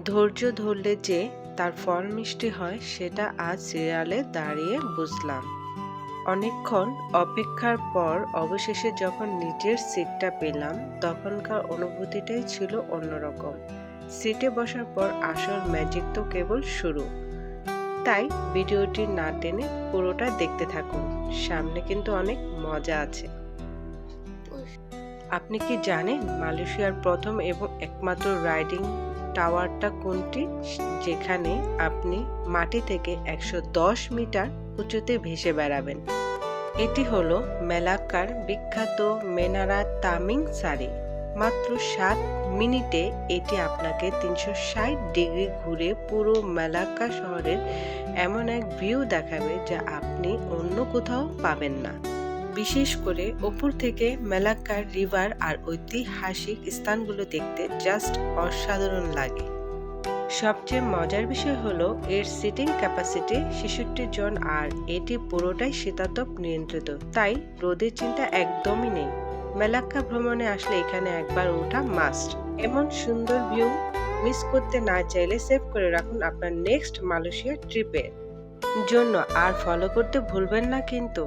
ধৈর্য ধরলে যে তার ফল মিষ্টি হয় সেটা আজ সিরিয়ালে দাঁড়িয়ে বুঝলাম। অনেকক্ষণ অপেক্ষার পর অবশেষে যখন নিজের সিটটা পেলাম তখনকার অনুভূতিটাই ছিল অন্যরকম। সিটে বসার পর আসল ম্যাজিক তো কেবল শুরু। তাই ভিডিওটি না টেনে পুরোটা দেখতে থাকুন, সামনে কিন্তু অনেক মজা আছে। আপনি কি জানেন মালয়েশিয়ার প্রথম এবং একমাত্র রাইডিং টাওয়ারটা কোনটি, যেখানে আপনি মাটি থেকে ১১০ মিটার উঁচুতে ভেসে বেড়াবেন? এটি হলো মেলাক্কার বিখ্যাত মেনারা তামিং সারি। মাত্র ৭ মিনিটে এটি আপনাকে ৩৬০ ডিগ্রি ঘুরে পুরো মেলাক্কা শহরের এমন এক ভিউ দেখাবে যা আপনি অন্য কোথাও পাবেন না। বিশেষ করে উপর থেকে মেলাক্কার রিভার আর ঐতিহাসিক স্থানগুলো দেখতে জাস্ট অসাধারণ লাগে। সবচেয়ে মজার বিষয় হলো এর সিটিং ক্যাপাসিটি ৬৬ জন আর এটি পুরোটাই শীতাতপ নিয়ন্ত্রিত, তাই রোদের চিন্তা একদমই নেই। মেলাক্কা ভ্রমণে আসলে এখানে একবার ওঠা মাস্ট। এমন সুন্দর ভিউ মিস করতে না চাইলে সেভ করে রাখুন আপনার নেক্সট মালয়েশিয়া ট্রিপের জন্য, আর ফলো করতে ভুলবেন না কিন্তু।